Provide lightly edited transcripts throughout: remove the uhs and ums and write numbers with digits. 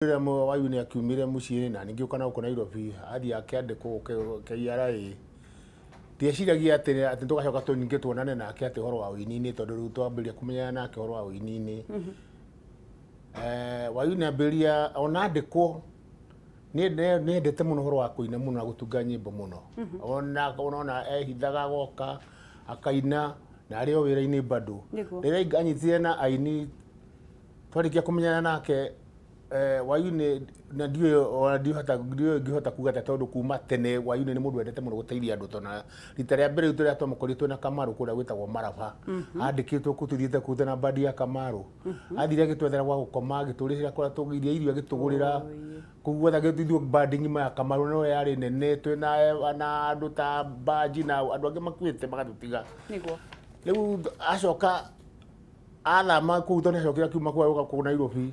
Rĩrĩa Wayuni akiumire mũciĩ na ningĩ ũkana gũkũ Nairobi athi akĩandĩkwo KRA ndieciragia atĩ tũgacoka ningĩ tuonane nake atĩ ũhoro wa ũini-inĩ tondũ rĩu twambĩrĩria kũmenyana nake ũhoro wa ũini-inĩ. Wayuni ambĩrĩria ona andĩkwo nĩendete mũno ũhoro wa kũina mũno na gũtunga nyĩmbo mũno. Ona ehithaga agoka akaina na arĩ o wĩra-inĩ bado. Rĩrĩa anyitire na aini twarĩkia kũmenyana nake Wayuni na ndiũhota kuga tondũ kuma tene Wayuni nĩ mũndũ wendete mũno gũteithia andũ tondũ rita rĩa mbere rĩrĩa twamũkorirwo na Kamaru kũrĩa gwĩtagwo Maraba andĩkĩtwo kũtũthiĩte kũu na bandi ya Kamaru athire agĩtwethera gwa gũkoma agĩtũrĩra kũrĩa tũgiria irio agĩtũgũrĩra kũu guothe agĩthiĩ bandi ng'ima ya Kamaru no yarĩ nene twĩna andũ ta Baji na andũ angĩ makuĩte magatũtiga. Rĩu acoka athama kũu tondũ acokire akiuma kũu Nairobi.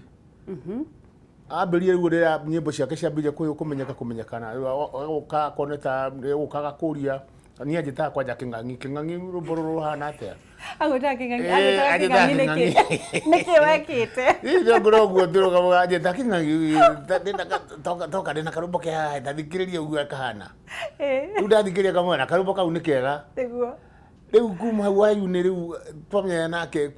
Ambĩrĩrie rĩu rĩrĩa nyĩmbo ciake ciambĩrĩrie kũmenyekana agoka akoneta gũkaga kũria niĩ anjĩtaga kwanja Kĩng'ang'i rũmbo rũrũ ruhana atĩa agwĩtaga Kĩng'ang'i nĩkĩ wekĩte ndio ngoroguo ndĩrũgamaga anjĩtaga Kĩng'ang'i toka ndĩna karũmbo kĩa ndathikĩrĩria ũguo kahana rĩu ndathikĩrĩria kamwe na karũmbo kau nĩ kega rĩu kuma Wayuni rĩu twamenyana nake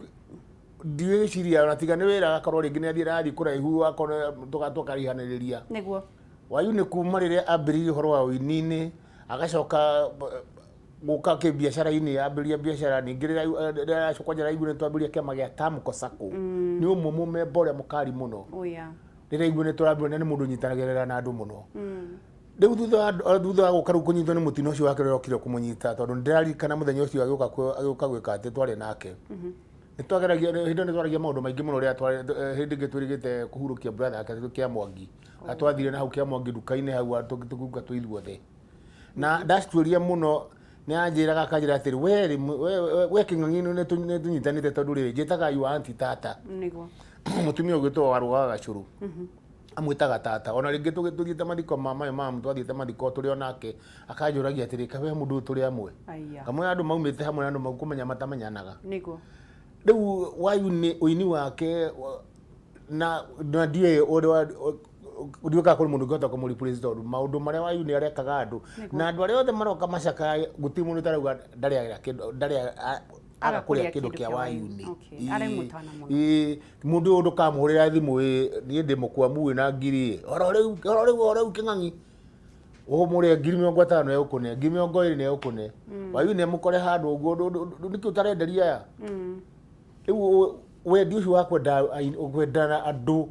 ndiwĩciria ona tiga nĩ wĩra akorwo rĩngĩ nĩ athiĩ kũraihu akorwo tũkarihanĩrĩria nĩguo Wayuni kuma rĩrĩa ambĩrĩirie ũhoro wa ũini-inĩ agacoka gũka kĩbiacara-inĩ ambĩrĩria biacara ningĩ rĩrĩa acoka nja raigua nĩ twambĩrĩria kĩama gĩa Tamko Sacco nĩ ũmwe mũmemba ũrĩa mũkari mũno rĩrĩa aigua nĩ tũrambĩrĩria nĩ mũndũ ũnyitanagĩrĩra na andũ mũno. Rĩu thutha wa gũka rĩu kũnyitwo nĩ mũtino ũcio wake rĩrĩa okire kũmũnyita tondũ nĩndĩraririkana mũthenya ũcio agĩũka gwĩka atĩ twarĩ nake nĩtwageragia hĩndĩ nĩtwaragia maũndũ maingĩ mũno rĩrĩa hĩndĩ ĩngĩ twĩrĩgĩte kũhurũkia brother yake kĩa Mwangi atwathire na hau kĩa Mwangi nduka-inĩ hau tũkuga tũithuothe na ndacituĩria mũno nĩanjĩraga akanjĩra atĩrĩ we Kĩng'ang'i nĩtũnyitanĩte tondũ rĩrĩ njĩtaga your aunty tata mũtumia ũgĩtwo Warũgaga Gacũrũ amwĩtaga tata ona rĩngĩ tũthiĩte mathiko ma mamu twathiĩte mathiko tũrĩ onake akanjũragia atĩrĩ kawe mũndũ tũrĩ amwe kamwe andũ maumĩte hamwe na andũ makũmenya matamenyanaga. Rĩu Wayuni ũini wake na ndiye ndiũka kũrĩ mũndũ ũngĩhota kũmũreplace tondũ maũndũ marĩa Wayuni arekaga andũ na andũ arĩa othe maroka macaka gũtirĩ mũndũ ũtarauga ndarĩ aga kũrĩa kĩndũ kĩa Wayuni mũndũ ũyũ ndũkamũhũrĩra thimũ niĩ ndĩ mũkwamu na ngiri oro rĩu Kĩng'ang'i ũmũrĩa 50,000 egũkũne 20,000 egũkũne Wayuni amũkore handũ ũguo nĩkĩ ũtarenderia aya rĩu wendi ũcio wa kwendana andũ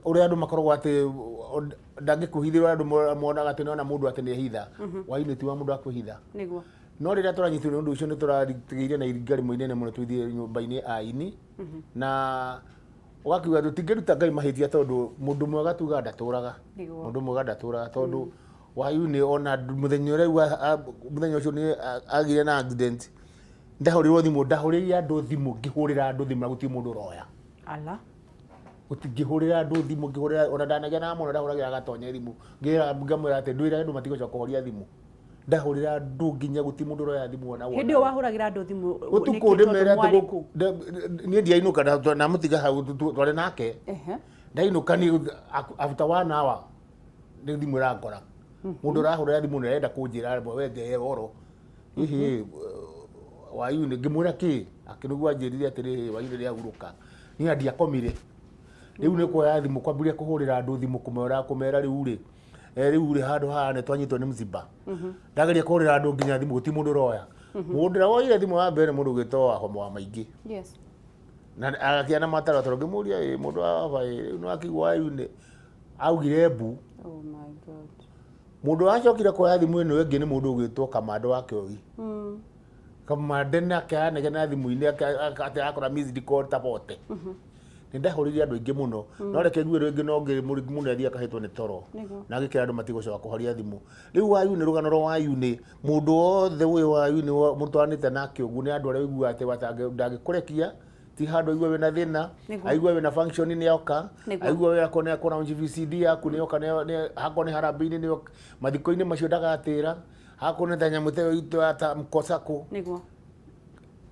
ũrĩa andũ makoragwo atĩ ndangĩkũhithĩrwo andũ monaga atĩ nona mũndũ atĩ nĩehitha Wayuni ti wa mũndũ wa kwĩhitha no rĩrĩa tũranyitirwo nĩ ũndũ ũcio nĩ tũratigĩire na iringa rĩmwe inene mũno twĩthiĩ nyũmba-inĩ aini na ũgakiuga tũtingĩruta Ngai mahĩtia tondũ mũndũ mwega tuga ndatũraga mũndũ mwega ndatũraga tondũ Wayuni ona mũthenya ũcio nĩ agire na accident ndahũrĩrwo thimũ ndahũrĩire andũ thimũ ngĩhũrĩra andũ thimũ na gũtirĩ mũndũ ũroya ngĩhũrĩra andũ thimũ ngĩhũrĩra ona ndanagĩa na mũno ndahũragĩra Gatonye thimũ ngamwĩra atĩ ndwĩra andũ matigũcoka kũhoria thimũ ndahũrĩra andũ nginya gũtirĩ mũndũ ũroya thimũ ona hĩndĩ ĩyo wahũragĩra andũ thimũ ũtukũ ndĩmera atĩ niĩ ndiainũka na mũtiga hau twarĩ nake ndainũka nĩ after 1 hour nĩ thimũ ĩrakora mũndũ ũrahũrĩra thimũ nĩ arenda kũnjĩra wende oro hihi Wayuni ngĩmwĩra kĩ akĩnũgua anjĩrire atĩrĩ Wayuni nĩahurũka niĩ ndiakomire rĩu nĩ kuoya thimũ kwambĩrĩria kũhũrĩra andũ thimũ kũmera rĩu rĩ handũ haha nĩ twanyitwo nĩ msiba ndageria kũhũrĩra andũ nginya thimũ gũtirĩ mũndũ ũroya mũndũ ũrĩa woire thimũ wa mbere mũndũ ũgĩtwo Wahoma wa Maingĩ na agakĩana mataro tondũ ngĩmũria mũndũ wa baba rĩu nĩ wakĩigua Wayuni augire mbu mũndũ acokire kuoya thimũ ĩno ĩngĩ nĩ mũndũ ũgĩtwo Kamande wa Kĩogi Kamande nake anegena thimũ-inĩ akora missed call tabote nĩndahũrĩire andũ aingĩ mũno no reke ngue rĩngĩ no mũrĩngĩ mũno athiĩ akahĩtwo nĩ toro na agĩkĩra andũ matigũcoka kũhoria thimũ rĩu Wayuni rũgano rwa Wayuni mũndũ wothe wĩ Wayuni mũtwanĩte nake ũguo nĩ andũ arĩa aigua atĩ ndangĩkũrekia ti handũ aigua wĩna thĩna aigua wĩna function nĩoka aigua wĩra kone akona VCD yaku nĩoka hakone harambĩ-inĩ nĩoka mathiko-inĩ macio ndagatĩra hakone ta nyamũ ta itũ ya Tamko Sacco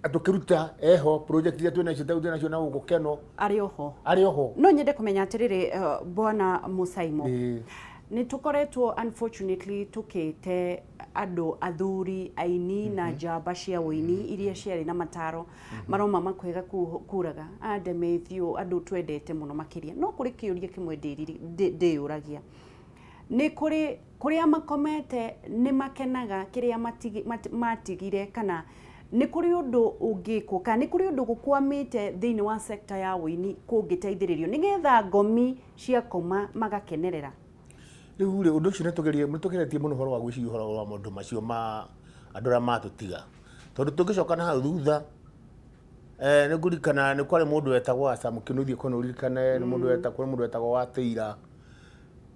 atukiruta eho project ya twena cita utena ciona gukeno ari oho no nyende kumenya atiriri bwana Musaimo ni tukoretwo unfortunately tukite andu athuri aini na njamba cia uini iria ciari na mataro maroma makwega kuraga Ndemithio andu twendete muno makiria no kuri kiuria kimwe ndiyuragia ni kuria makomete ni makenaga kiria matigire kana ni kuri undu ungiko kana ni kuri undu gukwamite thiini wa sector ya uini kungiteithiririo nigetha ngomi cia koma magakenerera riu undu ucio nitugeretie muno horo wa gwiciria horo wa maundu macio ma andu aria matutiga tondu tungicoka na hau thutha ni ngurikana ni kwari mundu wetagwo Asa Kinuthia kono uririkane ni mundu wetagwo Wateira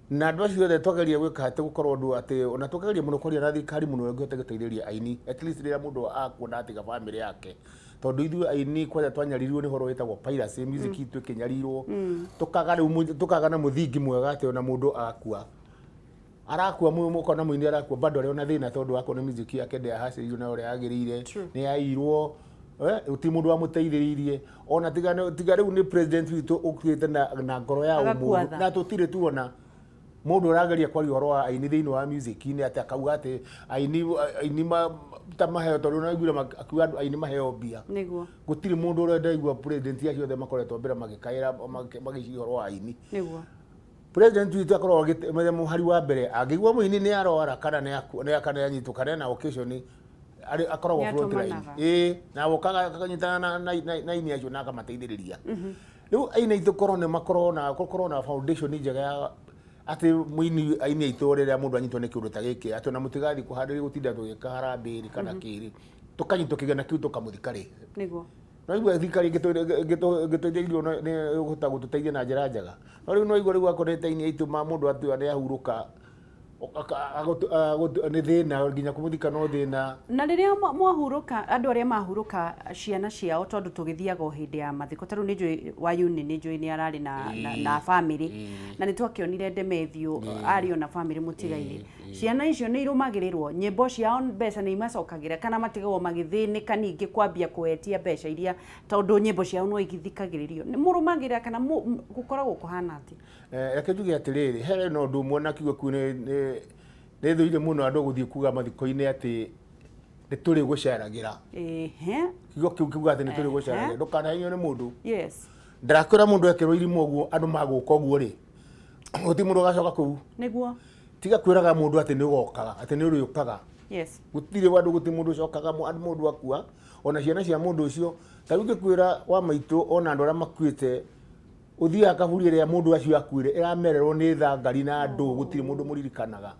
na andu acio othe twageria gwika ati gukorwo undu ati ona twageria muno kwaria na thirikari muno ngihota guteithĩrĩria aini at least rĩrĩa mundu akuona atiga family yake tondu ithuĩ aini kwanja twanyarirwo ni horo wetagwo piracy music itu ikinyarirwo tukaga na muthingi mwega ati ona mundu akua arakua mukona muini arakua bado ari ona thina tondu akona music yake ndehacĩrĩirio na ũrĩa yagĩrĩire ni yairwo uti mundu amuteithĩrĩirie ona tiga rĩu ni president witũ ũkuĩte na ngoro ya ũmũndũ na tũtirĩ tuona mundu ũrageria kwaria horo wa aini thĩinĩ wa music ni ati akauga ati aini ta maheo tondu na igura akuga andu aini maheo mbia niguo gutiri mundu urenda igua president ya ciothe makoretwo mbere magikaira magiciria horo wa aini niguo president witu akorwo agite muhari wa mbere angigua muini ni arora kana ni akana yanyitu kana na occasion ari akorwo frontline na wokaga kanyitana na ini acio na akamateithĩrĩria riu aina itu korone makorwo na foundation njega ya ati muini aini itu rĩrĩa mundu anyitwo ni kiundu ta giki ati na mutigathi kuhandirĩ gutinda tugika harambĩri kana kiri tukanyitwo kigena kiu tukamuthikari niguo no igua thikari gituteithĩrio ni guhota gututeithia na njĩra njega no rĩu no igua rĩu akorete aini itu ma mundu atu ni ahuruka ni thina nginya kumuthika no thina na riria mwahuruka andu aria mahuruka ciana ciao tondu tugithiaga hindi ya mathiko taru ni njui wa uni ni njui ni arari na family na ni twakionire Ndemithio ari na family mutigaire ciana icio ni irumagirirwo nyimbo ciao mbeca ni imacokagira kana matigagwo magithinika ningi kwambia kuetia mbeca iria tondu nyimbo ciao no igithikagiririo ni murumagira kana gukoragwo kuhana ati reke njuge atiriri here no ndu muona kiugo ku ni thuire muno andu guthii kuga mathiko-ini ati ni turi guceragira kiugo kiu kiuga ati ni turi guceragira ndukanahinywo ni mundu ndarakwira mundu ekirwo irimo uguo andu maguka uguo ri uti mundu gacoka kuu niguo tiga kwiraga mundu ati ni ugokaga ati ni uriukaga gutire wandu guti mundu cokaga mundu akua ona ciana cia mundu ucio ta ruke kwira wa maitu ona andu aria makuite uthia kaburi ria mundu acio akuire iramererwo ni thangari na andu gutire mundu muririkanaga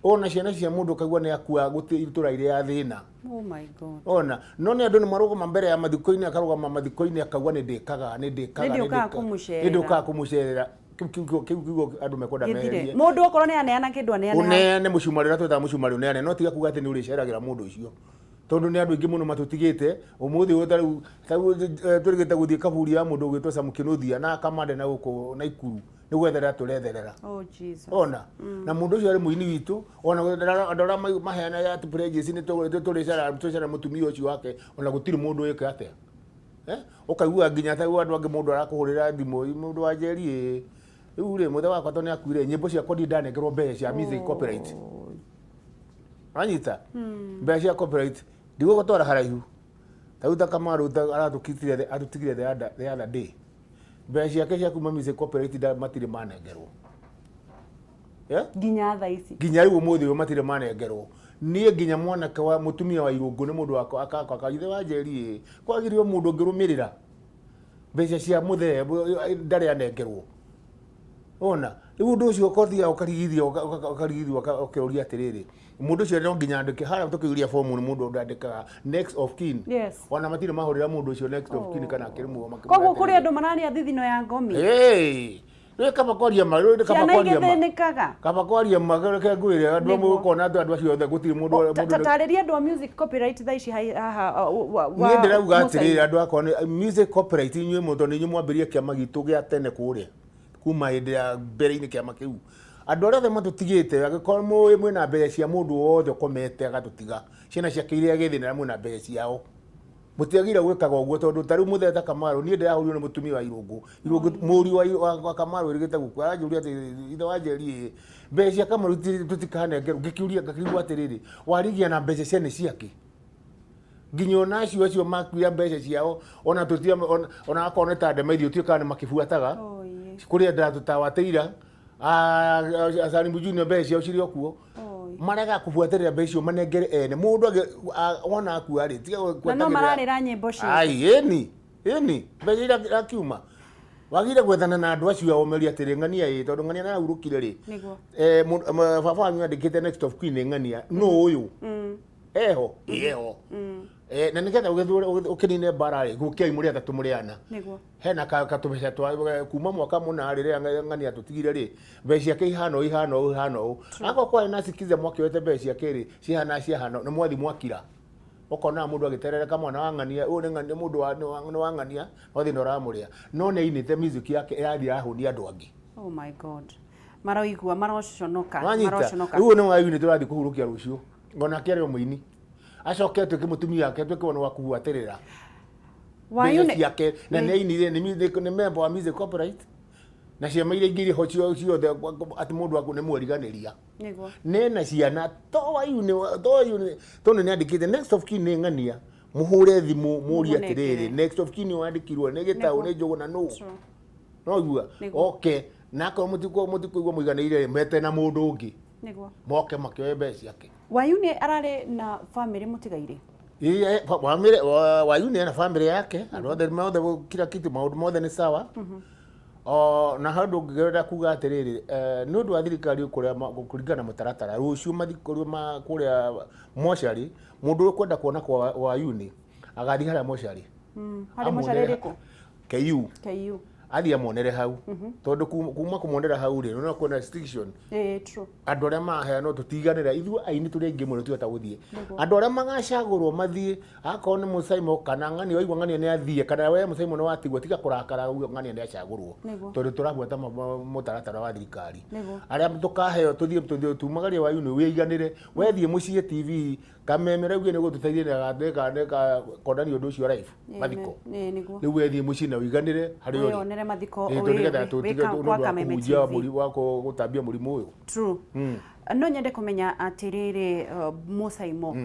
ona ciana cia mundu kaigua ni akua gutire itura ile ya thina oh my god ona no ni andu ni marugama mbere ya mathiko-ini akarugama mathiko-ini akauga ni ndikaga nduka kumucerera kiugo andu mekwenda meherie mundu okorwo ni aneana kindu uneane mucumari ratweta mucumari uneane no tiga kuga ati ni uriceragira mundu ucio tondu ni andu ingi muno matutigite umuthi utariu turigite guthie kaburi ya mundu gwitwo Asa Kinuthia na akamande na guko na ikuru ni gwetherera turetherera Jesus ona na mundu ucio ari muini witu ona andu aria maheana ya tuprejes ni turicera mutumia ucio wake ona gutiri mundu wike atia ukaigua nginya ta andu angi mundu arakuhurira thimu mundu wa njeri riu ri muthe wakwa to ni akuire nyimbo cia kodi ndanekerwo mbeca cia music copyright anyita mbeca cia copyright ndigo gutwara haraihu tauta Kamaru aratukitire atutigire the other day mbeca ciake cia kuma music copyright matire manengerwo nginya tha ici nginya riu umuthi matire manengerwo nie nginya mwanake wa mutumia wa Irungu ni mundu akakwa ithe wa njeri kwagirio mundu ngirumirira mbeca cia muthe ndari anengerwo ona riu ndu ucio kothia ukarigithia ukiuria atiriri mundu ucio no nginya andike hara tukiuria form ni mundu ndandikaga next of kin ona matire mahurira mundu ucio next of kin kana akirimwo koguo kuri andu marania thithino ya ngomi ni kama kwaria maru kama kwaria magere ngwire andu mukona andu acio othe gutiri mundu tatariria andu music copyright tha ici haha ni ndirauga atiriri andu akona music copyright inywe mundu ni nyumwambirie kiama gitu gia tene kuria kuma hindi ya mbere-ini kiama kiu andu aria othe matutigite agikorwo mwina mbeca cia mundu wothe ukomete agatutiga ciana ciake iria githina mwina mbeca ciao mutiagire gwikaga uguo tondu tariu mutheta Kamaru nie ndirahurio ni mutumia wa Irungu muri wa Kamaru irigite gukua aranjuria ati ithe wa Njeri mbeca cia Kamaru tutikanengerwo ngikiuria ngakigwa atiriri warigia na mbeca ciane ciake nginya ona acio makuia mbeca ciao ona tutia ona akona ta ndemaithio tuikane makibuataga kuria ndatutawateira Salimbu Junior mbeca ciao ciri okuo marega kubuatirira mbeca icio manengere ene mundu wona akua ri tiga kuatirira no mararira nyimbo cio ai eni mbeca ira akiuma wagire gwethana na andu acio aomeria atiri ng'ania tondu ng'ania na urukire ri baba wanyu andikite next of kin ng'ania no uyu eho na nigetha ukinine mbara ri gukiai muri atatu muri ana hena katubeca twa kuma mwaka muna riria ng'ania tutigire ri mbeca ciake ihano ako kwa na sikize mwaki wete mbeca ciake ri cihana na mwathi mwakira ukona mundu agiterereka mwana wa ng'ania uyu ni ng'ania mundu wa ng'ania othi noramuria no ne inite music yake irathi ahuni andu angi. Oh my god, maroigua maroconoka uyu ni wa unit urathi kuhurukia rucio ngona kere muini acoke tuke mutumia yake tuke wana wa kubuatirira wa unit yake na ne inire ni member wa music corporate na ciama iria ingiri ho ciothe ati mundu aku ni mweriganiria niguo nena ciana to ni andikite next of kin ni ng'ania muhure thimu muri atiriri next of kin wandikirwo ni gitau ni Njuguna no igua okay nako mutikuigwa muiganeire mete na mundu ungi niguo moke makioe mbeca ciake. Wayune arare na family mutigaire Wayune na family yake andu othe kila kitu maundu mothe ni sawa na handu ngirenda kuga atiriri ni undu wa thirikari kuringana mutaratara rucio mathikuru ma kuria moshari mundu ukwenda kuona kwa Wayune agathi haria moshari hari moshari riko KU athia monere hau tondu kuma kumonera hau ri no kuona restriction true andu aria mahe no tutiganira ithu aini turi ingi muno tuota guthie andu aria magacagurwo mathie akona ni Musaimo kana ng'ania waigwa ng'ania ni athie kana we Musaimo no watigwo tiga kurakara ng'ania ni acagurwo tondu turabuata mutaratara wa thirikari aria tukaheo tuthie tumagaria wa uni wiganire wethie mucie TV kamemera ugie ni gututeithia na gatheka kodani undu ucio live mathiko ni wethie mucie na wiganire hari uri mathiko kwa kameme TV wako gutabia murimu uyu true no nyende kumenya atiriri Musaimo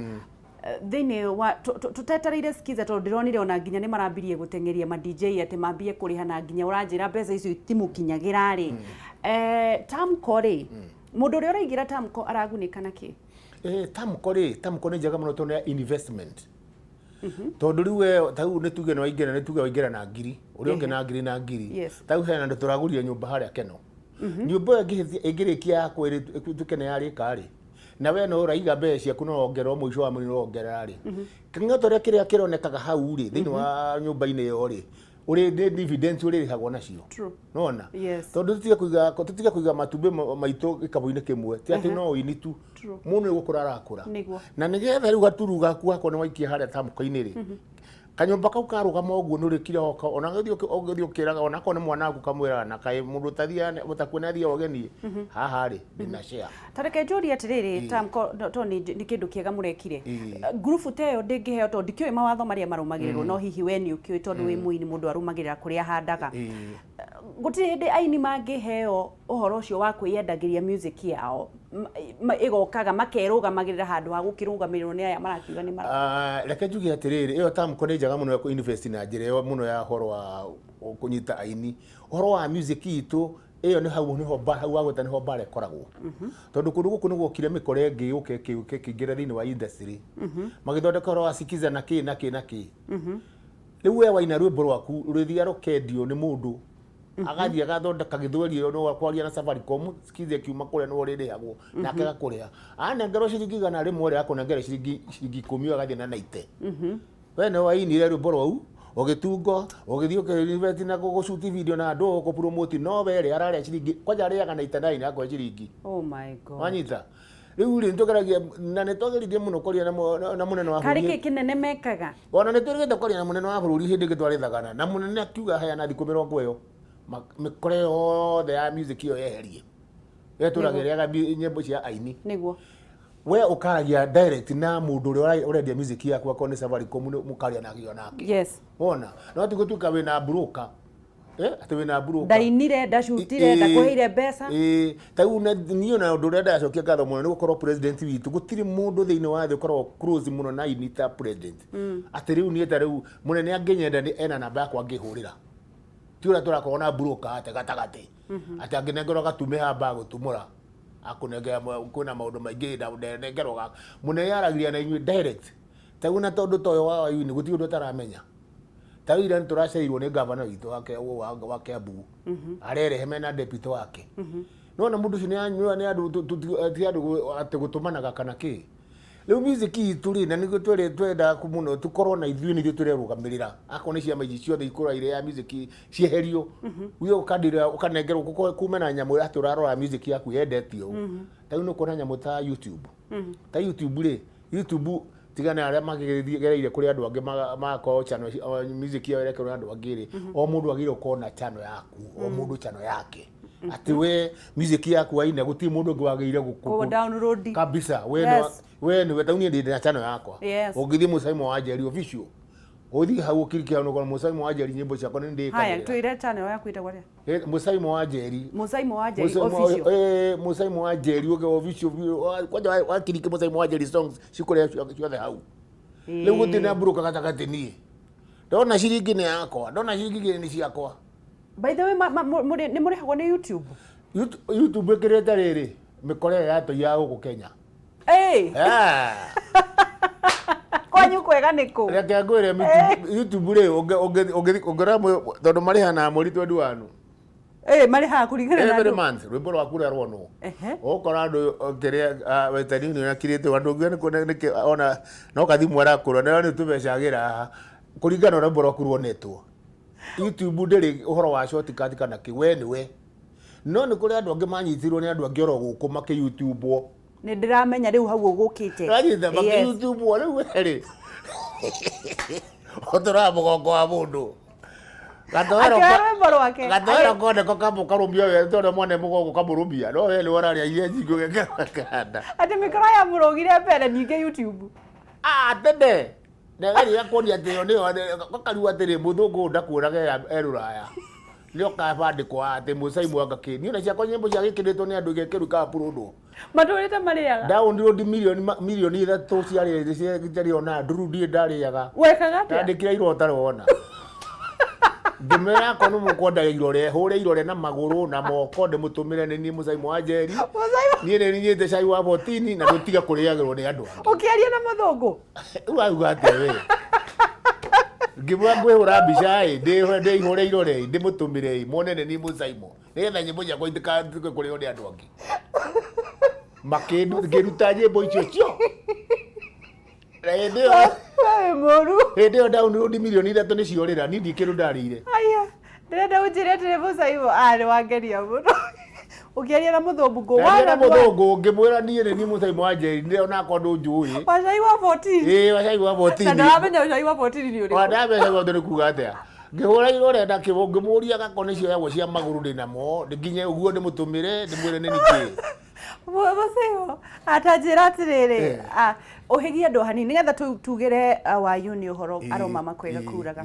thini wa tutetereire skiza tondu ndironire ona nginya ni marambirie gutengeria ma DJ ati mambie kurihana nginya uranjira mbeca icio itimukinyagira ri Tamko ri mundu uri uraigira Tamko aragunika naki Tamko ni njega muno tondu ya investment tondu riu tau ni tuge no waingira na ngiri uri onge na ngiri tau hena ndu turaguria nyumba haria Keno nyumba ingirikia yakwa tukene yari kari na we no uraiga mbeca ciaku no ongerwo muico wa mweri no ongerera ri king'ato kiria kironekaga hau ri thini wa nyumba-ini yo ri uri dividends uri rihagwo nacio nona tondu tutige kuiga matumbe maitu gikabu-ini kimwe ti ati no ini tu mundu ni gukura arakura na nigetha riu gaturu gaku gakona waikia haria Tamko-ini ri kanyumba kau karugama uguo nuri kire hoka ona githio ukiraga ona kone mwana waku kamwira na kai mundu tathia utakwena thia ogeni haha ri ndina share tareke njuri atiriri Tamko to ni kindu kiega murekire group teyo ndingiheo to ndikioi mawatho maria marumagirirwo no hihi we ni ukioi tondu wi muini mundu arumagirira kuria handaga gutiri hindi aini mangiheo uhoro ucio wa kwiyendagiria music yao igokaga makerugamagirira handu ha gukirungamirirwo ni aya marakiuga ni reke njuge atiriri iyo Tamko ni njaga muno ya invest na njira yo muno ya horo wa kunyita aini horo wa music itu iyo ni hau ni ho hau agweta ni ho bare koragwo tondu kundu guku ni gukire mikore ngi uke kingira thini wa industry magithondeka horo wa sikiza na ki riu we waina rwimbo rwaku rwithia rukendio ni mundu agathie agathondeka githweri yo no kwaria na Safaricom sikize kiuma kuria no ririhagwo nake gakuria anengero ciringi igana rimwe ria akunengere ciringi 10 agathie na 90 we no wainire rwimbo rwau ugitungo ugithio ke university na gushoot video na andu ko promote no were araria ciringi kwaja ariaga na 89 akwa ciringi. Oh my god, wanyita riu ri ntogeragia na netogeririe muno koria na munene wa bũrũri kari kinene mekaga ona netogeririe koria na munene wa bũrũri hindi gitwarithagana na munene akiuga haya na thikũ 70 mikore yothe ya music iyo yeherie turagereaga nyimbo cia aini niguo we ukaragia direct na mundu uri urendia music yaku akon ni Safaricom mukaria na gio nake yes wona no tigutuka we na broker ati we na broker ndainire ndashutire ndakuheire mbeca tau na niyo na undu renda acokia ngatho muno ni gukorwo president witu gutiri mundu thiini wa thi ukorwo close muno na inita president ati riu ni ta riu munene angenyenda ni ena namba yakwa angihurira tiura turakorwo na broker ate gatagati ati anginengero gatume hamba gutumura akunengera kuna maundu maingi na nengero ga munene yaragiria na inyui direct tau na tondu toyo wa yu ni gutiri undu taramenya tau ira turaceirwo ni governor witu wa Kiambu arerehe mena deputy wake no na mundu cine anywa ni andu ti andu ati gutumanaga kana ki riu music ituri na nigo twenda kumuno tukorwo na ithui ni turerugamirira akoni cia maiji ciothe ikura ire ya music cieherio uyo ukadira ukanengerwo kumena nyamu ati urarora music yaku yendetio tau no kona nyamu ta YouTube ta YouTube ri YouTube tigana aria magigereire kuri andu angi mako channel music ya rekero andu angi ri o mundu agire kona channel yaku o mundu channel yake ati we music yaku aina guti mundu ungi wagire go download kabisa we ni wetaunie ndi na channel yakwa ugithi Musaimo wa Njeri official uthi hau ukirikia no kwa Musaimo wa Njeri nyimbo ciakwa ni ndi haya tuire channel yaku ita kwaria Musaimo wa Njeri official Musaimo wa Njeri uge official kwaja wakirike Musaimo wa Njeri songs cikore ciothe hau riu guti na broker gatagati nie ndona ciringi ni yakwa ndona ciringi ni ciakwa by the way ni murihagwo ni YouTube ikireta riri mikore yato ya guku Kenya kwanyu kwega niku reke ngwire YouTube ri ongera tondu marihana mweri 21 mariha kuringana na every month rwimbo rwa kura rwono okora andu kiria wetani ni nakirite andu ngi ni ona no kathimu arakura na ni tubecagira kuringana na rwimbo rwa kurwonetwo YouTube ndiri uhoro wa shortcut kana kiwe niwe no ni kuri andu angi manyitirwo ni andu angi oro guku make YouTube wo ni ndiramenya riu hau ugukite ranyitha make YouTube wo riu eri otora mugongo wa mundu gatoro kone ko kamu karumbia we tondu mone mugongo kamurumbia no we ni wararia ile jingo gekanda ati mikoro ya murogire mbere ninge YouTube tende negari yakoni atio ni kakariwa atiri muthungu ndakurage eruraya nio kabandi kwa ati Musaimo angaki ni ona ciakwa nyimbo cia gikiritwo ni andu gekeru ka purundo maturite mariaga download milioni 3 ciari ciari ona ndurudi ndariaga wekaga atia ndikira irota rona ndimera kono mukonda irore hure irore na maguru na moko ndimutumire ni Musaimo wa Njeri ni nyite cai wa 14 na ndutiga kuriagirwo ni andu ukiaria na muthungu uga ate we ngimwa ngwihura mbica ndi ihure irore ndimutumire monene ni Musaimo nigetha nyimbo ciakwa itikandike kurio ni andu angi makindu ngiruta nyimbo icio cio Ndio download milioni 3 ni ciorira ni ndikiru ndarire aya ndirenda unjire tire Musaimo ari wangeria muno ukiaria na muthungu go wana muthungu ngimwira ni Musaimo wa Njeri ndio nako ndunjui wacai wa 14 wacai wa 14 na ndamenya wacai wa 14 ni uri ndamenya wa ndiri kuga atia ngihura irore ndakibo ngimuria gakone cio yago cia maguru ndinamo nginye uguo ndimutumire ndimwire ni niki Musaimo atajira atiriri uhigia ndo hanini nigetha tugire wa uni uhoro aroma makwega kuraga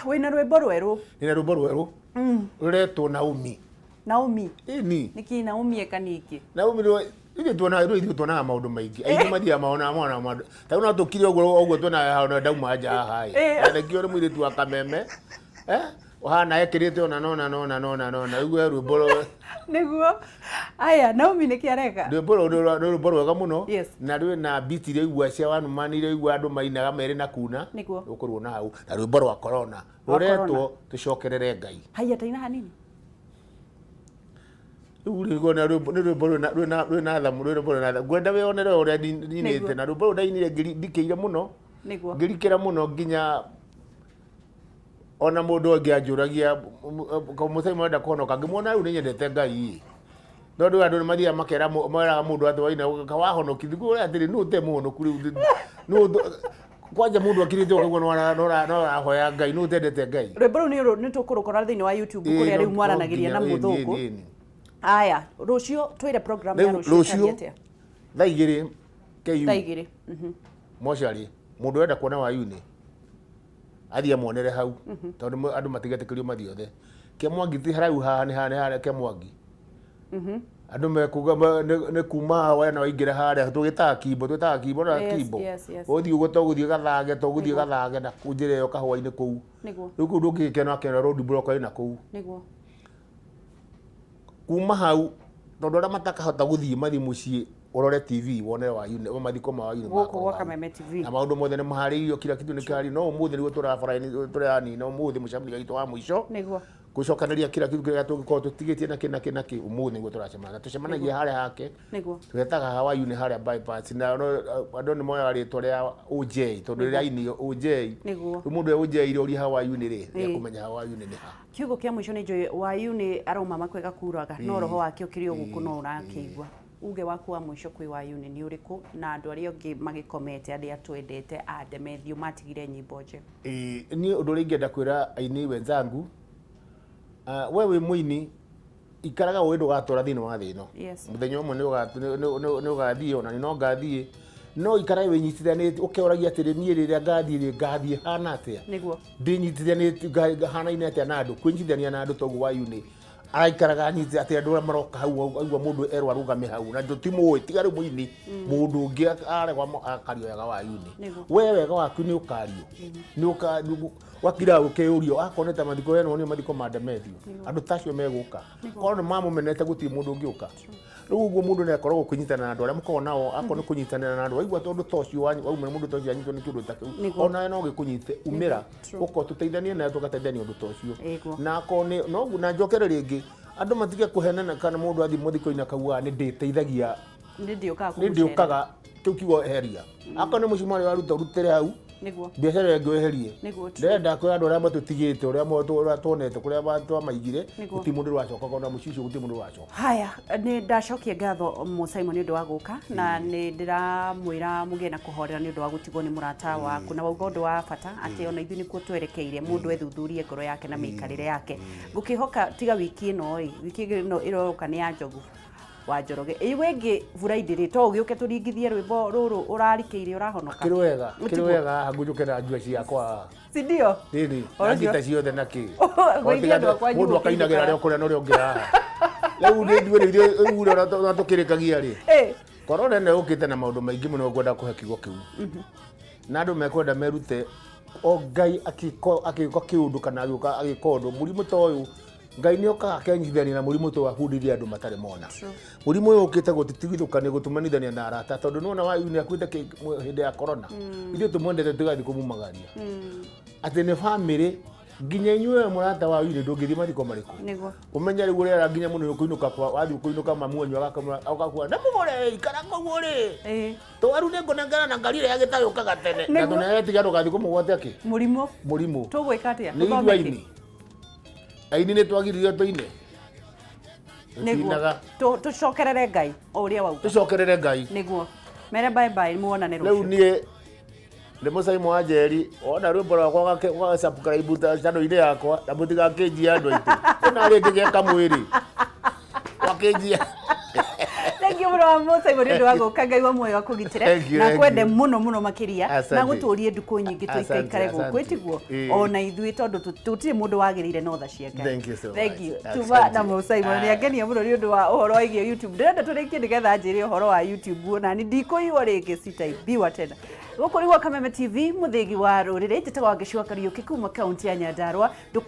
wina rwimbo rweru ina rwimbo rweru ruretwo Naomi ni niki Naomi ekaniki Naomi ithu tuona maundu maingi aingi mathia maona ta no tukire uguo tuona haona dauma nja haha ndekio ni mwiritu wa kameme ohana ekirite ona nona uguo rwimbo niguo aya Naomi niki areka rwimbo rwega muno na rwi na beat ire igua cia wanumani ire igua andu mainaga mere na kuna ukurwona hau na rwimbo rwa corona ruretwo tucokerere Ngai haya taina hanini uri na rwimbo rwina thamu rwimbo rwina thamu gwenda we onere uria ninite na rwimbo ndainire ndikire muno ngirikira muno nginya ona mundu angianjuragia Musaimo enda kuhonoka ngimwona riu ninyendete Ngai nondu andu ni mathia makera meraga mundu ati waina kawahonoki thiku atiri nu te muhonoku riu nu kwanja mundu akirite ukagwa no hoya Ngai nu tendete Ngai rwimbo ru ni tukurukora thiini wa YouTube kuria riu mwaranagiria na muthungu Haya, rucio twire program ya rucio atia. Thaa igiri KU. Thaa igiri. Moshari mundu wenda kuona wa uni athia muonere hau tondu andu matigetekerio mathi othe ke Mwangi ti harau hane ke Mwangi andu mekuga ne kuma wa na waingira haria twitaga kimbo na kimbo uthi ugo toguthie gathage na kunjire yo kahwa-ini kuu niguo riu ndungikena akena road block ina kuu niguo kuma hau tondu aria matakahota guthie mathi mucii urore TV wone wa uni o mathiko ma uni goko gwa Kameme TV na maundu mothe ni mahariirio kila kitu ni kari no umuthi nigo turani no umuthi mucamani gitu wa mwisho niguo gucokaniria kila kitu kiria tungiko tutigitie na kina umuthi nigo turacemana tucemanagia haria hake niguo twetaga hawa uni haria bypass na andu ni moya ritwa ria OJ tondu ria ini OJ niguo mundu OJ ire uri hawa uni ri ni kumenya hawa uni ni ha kiugo kia mwisho ni njoi wa uni aroma makwega kuraga no roho wake ukirio guku no urakeigua uge waku wa mwisho kwi wa uni ni uriku na andu aria ongi magikomete aria twendete Demethio matigire nyimbo nje ni undu uri ngenda kwira aini wenzangu we wi muini ikaraga we ndugatura thini wa thi no muthenya umwe ni ugathie ona ni no ngathie no ikaraga we nyitithanite ukeoragia atiri nie riria ngathie hana atia niguo ndinyitithanite hana-ine atia na andu kwinyitithania na andu togu wa uni aikaraga nyiti ati andu maroka hau aigua mundu erwa arugame hau na ndutimuwe tiga riu muini mundu ungi aregwa akario wega wa uni we wega waku ni ukario ni wakira ukeurio akoneta mathiko yenu ni mathiko ma Demethio andu tacio meguka kono mamumenete guti mundu ungi uka riu uguo mundu ni akoragwo kunyitana na andu aria mukoragwo nao akone kunyitanira na andu waigua tondu tocio wauma mundu tocio anyitwo ni kindu ta kiu ona no gikunyite umira uko tuteithanie na tugateithania undu tocio na akone no na njokere ringi andu matige kuhenana kana mundu athi muthiko-ina kauga ni nditeithagia ni ndiukaga kiu kiugo heria akone mucimari waruta urutire hau niguo biacara yengi weherie ndenda kwa andu aria matutigite uria tuonete kuria bantu amaigire guti mundu rwacoka kona mucicio guti mundu rwacoka haya ni ndacokia ngatho Musaimo ni undu wa guka na ni ndiramwira mugie na kuhorera ni undu wa gutigwo ni murata waku na wauga undu wa bata ati ona ithu nikuo twerekeire mundu ethuthurie ngoro yake na miikarire yake ngukihoka tiga wiki ino iroka ni ya Njogu wa Njoroge iwengi Friday to ugiuke turingithie rwimbo ruru urarikiire urahonoka kiri wega ngujuke na njua ciakwa si ndio ndini ngita ciothe na ki mundu akainagira rio kuria no rio ngia riu ni ndwire ure na tukirikagia ri korona ne ukite na maundu maingi muno gwenda kuhe kigo kiu na andu mekwenda merute o Ngai akiko kiundu kana agikondo murimu to uyu Ngai ni okaga kenyithania na murimu to wahundithia andu matare mona murimu uyu ukite gutitigithukania gutumanithania na arata tondu nona wa uni akuite hindi ya corona ithu tumwendete tugathi kumumagaria ati ni family nginya inywe murata wa uni ndungithie mathiko mariku umenya riu ria nginya muno kuinuka kwa wathi kuinuka mamuonyo akakuwa na mugore ikara ngogore to aru ne ngonangana na ngarire ya gitayo kagatene na tuna yetiga ndugathi kumugwate aki murimu tugwika atia ni aini ni twagiririo tuine niguo tucokerere Ngai o uria wauga tucokerere Ngai niguo mere bye bye muonane rucio riu nie ni Musaimo wa Njeri ona rwimbo rwakwa gwa subscribe ta channel-ini yakwa na mutiga kinjia andu aitu ona ringi geka mwiri wakinjia thank you bro Musaimo ni undu wa guka Ngai wa muoyo akugitire na kwende muno makiria na guturie nduku nyingi tuikaikare guku itiguo ona ithui tondu tutiri mundu wagirire no tha cia Ngai thank you tuba na Musaimo ni agenia muno ni undu wa uhoro wa YouTube ndirenda turikie nigetha njire uhoro wa YouTube ona ni ndikuiwa ringi citaibiwa tena guku ni gwa Kameme TV muthigi wa rurire njitagwa Ngicua Kariuki kuma kaunti ya Nyandarua.